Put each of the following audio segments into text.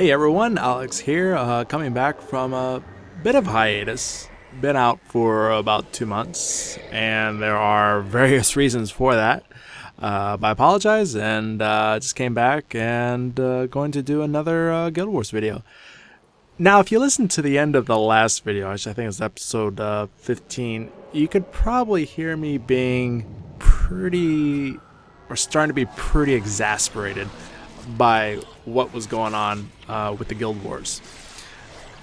Hey everyone, Alex here, coming back from a bit of hiatus. Been out for about 2 months, and there are various reasons for that. But I apologize, and just came back and going to do another Guild Wars video. Now, if you listen to the end of the last video, which I think is episode 15, you could probably hear me being starting to be pretty exasperated by what was going on with the Guild Wars.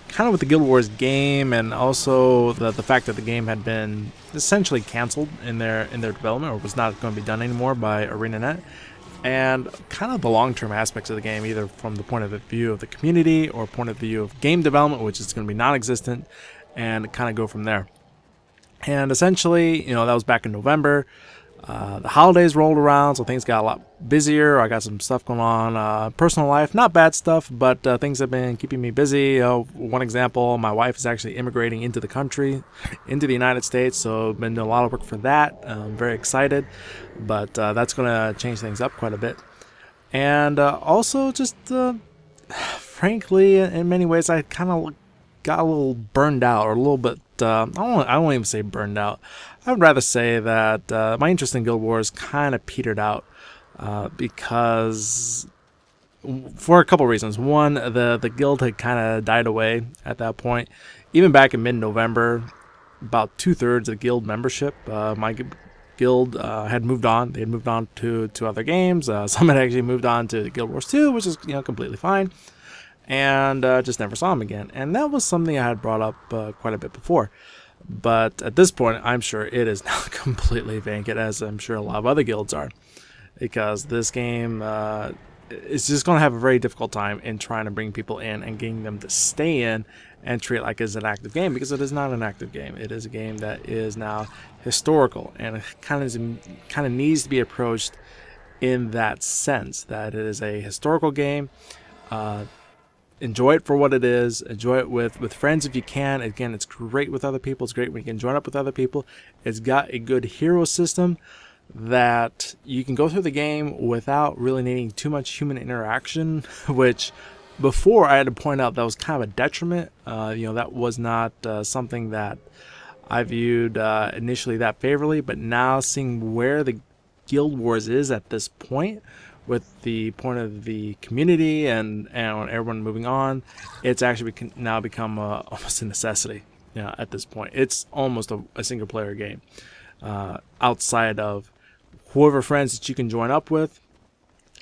Kind of with the Guild Wars game, and also the fact that the game had been essentially canceled in their development, or was not going to be done anymore by ArenaNet, and kind of the long-term aspects of the game, either from the point of view of the community or point of view of game development, which is going to be non-existent, and kind of go from there. And essentially, that was back in November. The holidays rolled around, so things got a lot busier. I got some stuff going on, personal life, not bad stuff, but things have been keeping me busy. One example, my wife is actually immigrating into the country, into the United States, so I've been doing a lot of work for that. I'm very excited, but that's going to change things up quite a bit. And also just, frankly, in many ways, I kind of got a little burned out, or a little bit, I won't even say burned out. I would rather say that my interest in Guild Wars kind of petered out because, for a couple reasons. One, the guild had kind of died away at that point. Even back in mid-November, about 2/3 of the guild membership, my guild had moved on. They had moved on to other games. Some had actually moved on to Guild Wars 2, which is completely fine. And just never saw them again. And that was something I had brought up quite a bit before. But at this point, I'm sure it is now completely vacant, as I'm sure a lot of other guilds are. Because this game is just going to have a very difficult time in trying to bring people in and getting them to stay in and treat it like it's an active game, because it is not an active game. It is a game that is now historical, and it kind of needs to be approached in that sense, that it is a historical game. Enjoy it for what it is. Enjoy it with friends if you can. Again, it's great with other people. It's great when you can join up with other people. It's got a good hero system that you can go through the game without really needing too much human interaction, which before I had to point out that was kind of a detriment. That was not something that I viewed initially that favorably, but now seeing where the Guild Wars is at this point, with the point of the community and everyone moving on, it's actually now become almost a necessity. At this point, it's almost a single player game. Outside of whoever friends that you can join up with,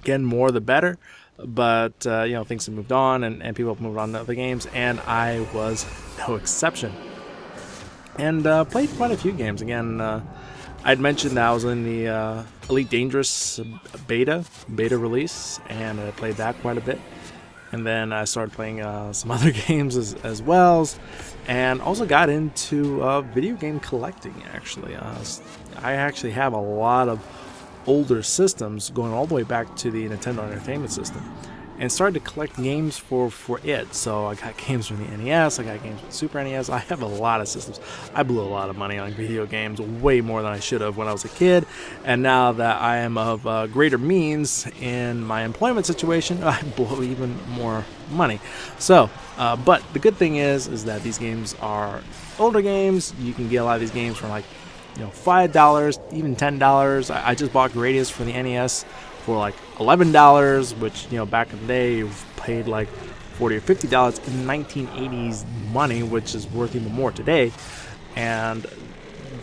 again, more the better. But things have moved on, and people have moved on to other games, and I was no exception. And played quite a few games. Again, I'd mentioned that I was in the Elite Dangerous beta release, and I played that quite a bit. And then I started playing some other games as well, and also got into video game collecting, actually. I actually have a lot of older systems going all the way back to the Nintendo Entertainment System, and started to collect games for it. So I got games from the NES, I got games from Super NES. I have a lot of systems. I blew a lot of money on video games, way more than I should have when I was a kid. And now that I am of greater means in my employment situation, I blow even more money. So, but the good thing is that these games are older games. You can get a lot of these games from like $5, even $10. I just bought Gradius for the NES for like $11, which back in the day you paid like $40 or $50 in 1980s money, which is worth even more today. And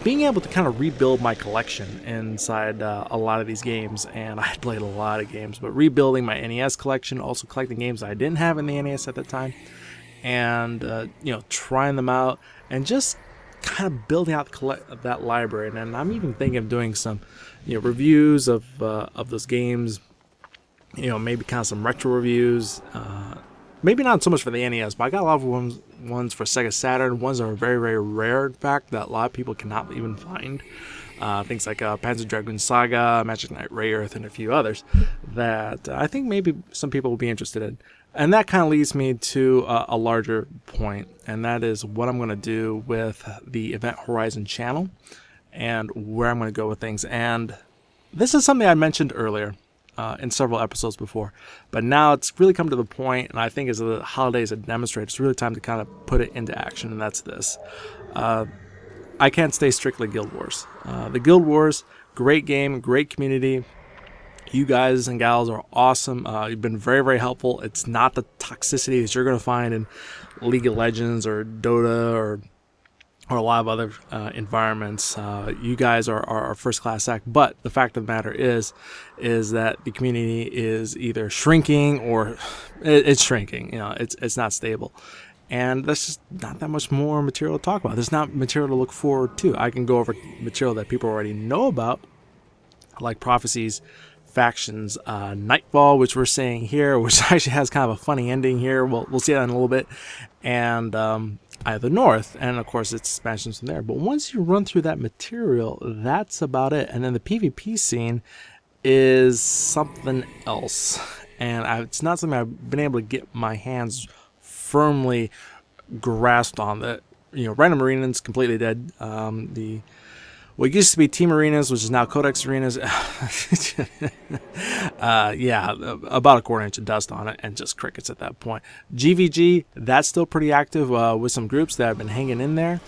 being able to kind of rebuild my collection inside a lot of these games, and I played a lot of games, but rebuilding my NES collection, also collecting games I didn't have in the NES at the time, and trying them out, and just kind of building out that library. And I'm even thinking of doing some reviews of those games, maybe kind of some retro reviews, maybe not so much for the NES, but I got a lot of ones for Sega Saturn, ones that are very, very rare, in fact, that a lot of people cannot even find. Things like Panzer Dragoon Saga, Magic Knight Ray Earth, and a few others that I think maybe some people will be interested in. And that kind of leads me to a larger point, and that is what I'm going to do with the Event Horizon channel and where I'm going to go with things. And this is something I mentioned earlier. in several episodes before. But now it's really come to the point, and I think as the holidays have demonstrated, it's really time to kind of put it into action, and that's this. I can't stay strictly Guild Wars. The Guild Wars, great game, great community. You guys and gals are awesome. You've been very, very helpful. It's not the toxicity that you're going to find in League of Legends or Dota or a lot of other environments. You guys are first-class act. But the fact of the matter is that the community is either shrinking or it's shrinking. It's not stable. And there's just not that much more material to talk about. There's not material to look forward to. I can go over material that people already know about, like prophecies, factions, Nightfall, which we're seeing here, which actually has kind of a funny ending here. We'll see that in a little bit. And Eye of the North, and of course it's expansions from there. But once you run through that material, that's about it. And then the PvP scene is something else. And it's not something I've been able to get my hands firmly grasped on. That random arenas completely dead. What used to be Team Arenas, which is now Codex Arenas, about a quarter inch of dust on it and just crickets at that point. GVG, that's still pretty active with some groups that have been hanging in there,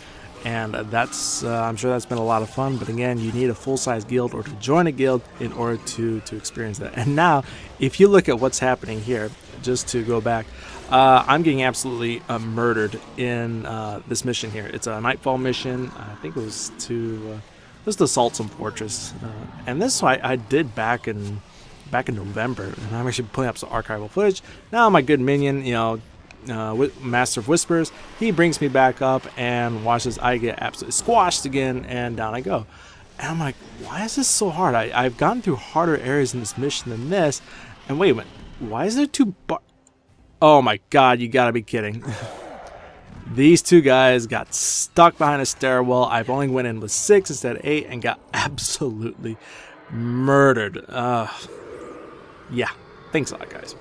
and I'm sure that's been a lot of fun. But again, you need a full-size guild or to join a guild in order to experience that. And now, if you look at what's happening here, just to go back, I'm getting absolutely murdered in this mission here. It's a Nightfall mission. I think it was to assault some fortress, and this I did back in November, and I'm actually pulling up some archival footage. Now my good minion, Master of Whispers, he brings me back up and watches I get absolutely squashed again, and down I go. And I'm like, why is this so hard? I've gone through harder areas in this mission than this, and wait a minute, why is there two oh my god, you gotta be kidding. These two guys got stuck behind a stairwell. I've only went in with 6 instead of 8 and got absolutely murdered. Yeah, thanks a lot, guys.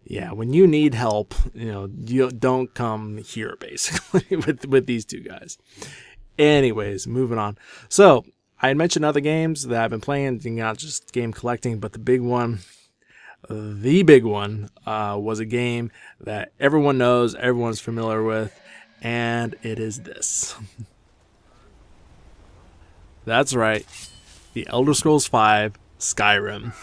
Yeah, when you need help, you don't come here, basically, with these two guys. Anyways, moving on. So, I had mentioned other games that I've been playing, not just game collecting, but the big one was a game that everyone knows, everyone's familiar with, and it is this. That's right, the Elder Scrolls V Skyrim.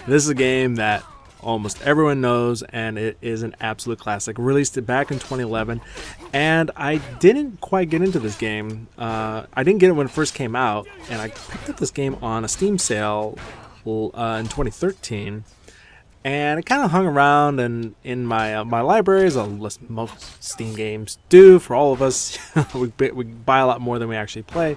This is a game that almost everyone knows, and it is an absolute classic. Released it back in 2011, and I didn't quite get into this game. I didn't get it when it first came out, and I picked up this game on a Steam sale in 2013. And it kind of hung around and in my libraries, as most Steam games do for all of us. we buy a lot more than we actually play.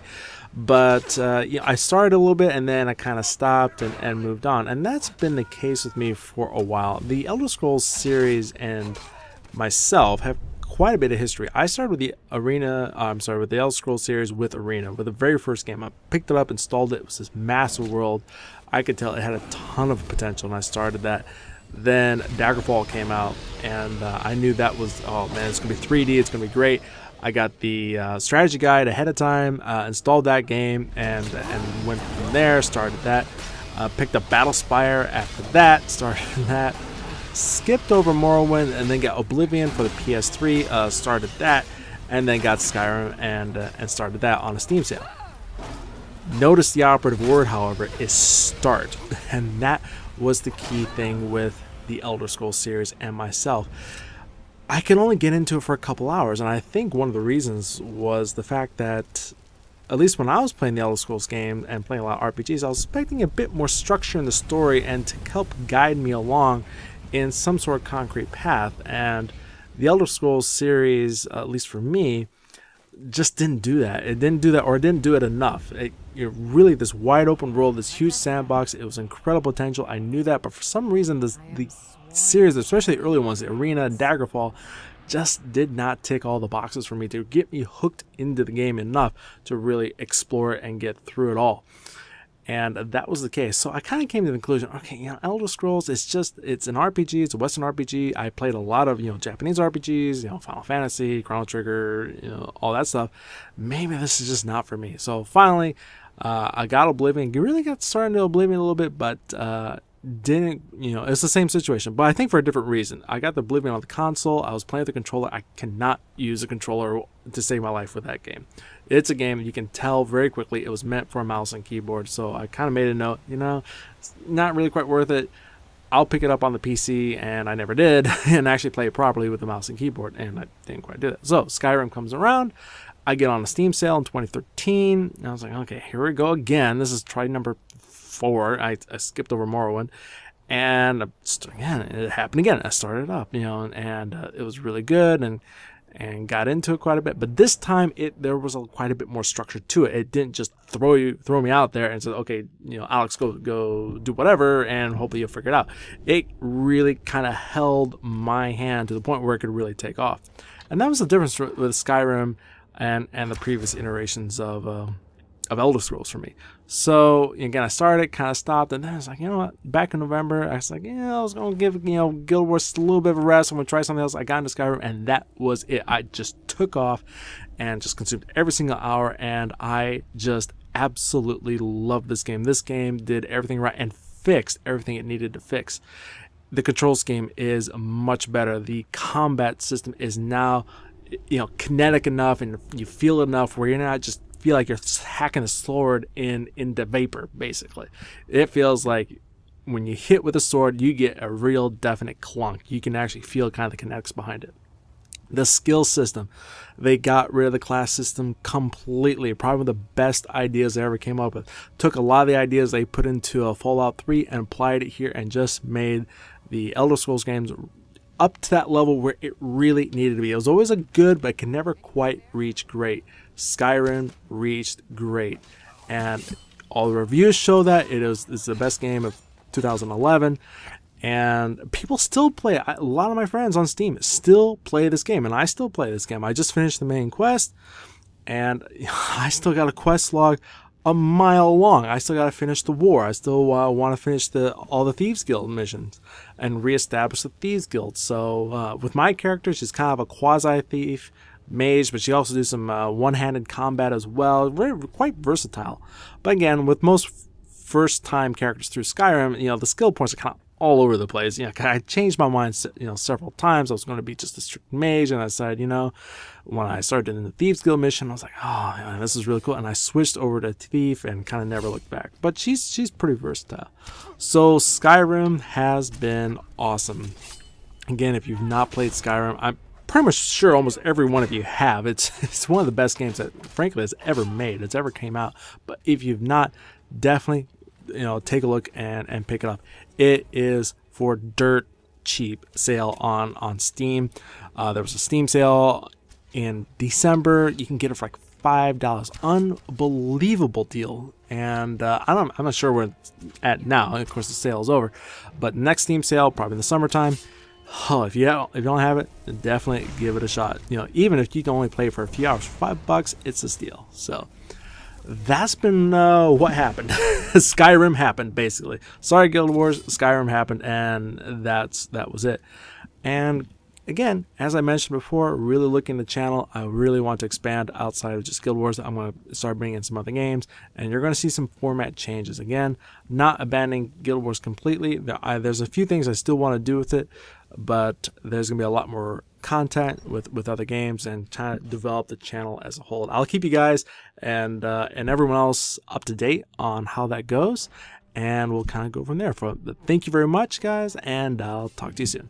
But I started a little bit, and then I kind of stopped and moved on. And that's been the case with me for a while. The Elder Scrolls series and myself have quite a bit of history. I started with the with the Elder Scrolls series with Arena, with the very first game. I picked it up, installed it. It was this massive world. I could tell it had a ton of potential, and I started that. Then Daggerfall came out, and I knew that was, oh man, it's going to be 3D, it's going to be great. I got the strategy guide ahead of time, installed that game, and went from there, started that. Picked up Battlespire after that, started that. Skipped over Morrowind, and then got Oblivion for the PS3, started that, and then got Skyrim and started that on a Steam sale. Notice the operative word, however, is start, and that was the key thing with the Elder Scrolls series and myself. I could only get into it for a couple hours, and I think one of the reasons was the fact that, at least when I was playing the Elder Scrolls game and playing a lot of RPGs, I was expecting a bit more structure in the story and to help guide me along in some sort of concrete path. And the Elder Scrolls series, at least for me, just didn't do that. It didn't do that, or it didn't do it enough. Really, this wide open world, this huge sandbox, it was incredible potential. I knew that, but for some reason, the series, especially the early ones, the Arena and Daggerfall, just did not tick all the boxes for me to get me hooked into the game enough to really explore it and get through it all. And that was the case. So I kind of came to the conclusion, okay, Elder Scrolls, it's an RPG, it's a Western RPG. I played a lot of, Japanese RPGs, Final Fantasy, Chrono Trigger, all that stuff. Maybe this is just not for me. So finally, I got Oblivion. You really got started into Oblivion a little bit, but didn't, it's the same situation, but I think for a different reason. I got the Oblivion on the console. I was playing with the controller. I cannot use a controller to save my life with that game. It's a game you can tell very quickly it was meant for a mouse and keyboard. So I kind of made a note, it's not really quite worth it. I'll pick it up on the PC, and I never did, and actually play it properly with the mouse and keyboard, and I didn't quite do that. So Skyrim comes around. I get on a Steam sale in 2013, and I was like, okay, here we go again. This is try number 4. I skipped over Morrowind, and again, it happened again. I started up, and it was really good, and got into it quite a bit. But this time, there was quite a bit more structure to it. It didn't just throw me out there and say, okay, Alex, go do whatever, and hopefully you'll figure it out. It really kind of held my hand to the point where it could really take off, and that was the difference with Skyrim and the previous iterations of Elder Scrolls for me. So again, I started, kind of stopped, and then I was like, you know what? Back in November, I was like, I was gonna give Guild Wars a little bit of a rest. I'm gonna try something else. I got into Skyrim, and that was it. I just took off and just consumed every single hour, and I just absolutely loved this game. This game did everything right and fixed everything it needed to fix. The control scheme is much better. The combat system is now kinetic enough, and you feel it enough where you're not just feel like you're hacking a sword into vapor. Basically, it feels like when you hit with a sword, you get a real definite clunk. You can actually feel kind of the kinetics behind it. The skill system, they got rid of the class system completely. Probably one of the best ideas they ever came up with. Took a lot of the ideas they put into a Fallout 3 and applied it here, and just made the Elder Scrolls games up to that level where it really needed to be. It was always a good, but can never quite reach great. Skyrim reached great, and all the reviews show that it's the best game of 2011, and people still play it. A lot of my friends on Steam still play this game, and I still play this game. I just finished the main quest, and I still got a quest log a mile long. I still got to finish the war. I still want to finish all the Thieves Guild missions and reestablish the Thieves Guild. So with my character, she's kind of a quasi-thief mage, but she also does some one-handed combat as well. Quite versatile. But again, with most first-time characters through Skyrim, the skill points are kind of all over the place. I changed my mind, several times. I was going to be just a strict mage, and I decided, when I started doing the Thieves Guild mission, I was like, oh, man, this is really cool. And I switched over to Thief and kind of never looked back. But she's pretty versatile. So Skyrim has been awesome. Again, if you've not played Skyrim, I'm pretty much sure almost every one of you have. It's one of the best games that, frankly, has ever made. It's ever came out. But if you've not, definitely, take a look and pick it up. It is for dirt cheap sale on Steam. There was a Steam sale in December. You can get it for like $5. Unbelievable deal. And I'm not sure where it's at now. Of course, the sale is over. But next Steam sale, probably in the summertime. Oh, if you don't have it, then definitely give it a shot. Even if you can only play for a few hours for $5, it's a steal. So that's been what happened. Skyrim happened, basically. Sorry, Guild Wars. Skyrim happened, and that was it. And again, as I mentioned before, really looking at the channel. I really want to expand outside of just Guild Wars. I'm going to start bringing in some other games, and you're going to see some format changes. Again, not abandoning Guild Wars completely. There's a few things I still want to do with it, but there's going to be a lot more content with other games, and trying to develop the channel as a whole. I'll keep you guys and everyone else up to date on how that goes, and we'll kind of go from there. Thank you very much, guys, and I'll talk to you soon.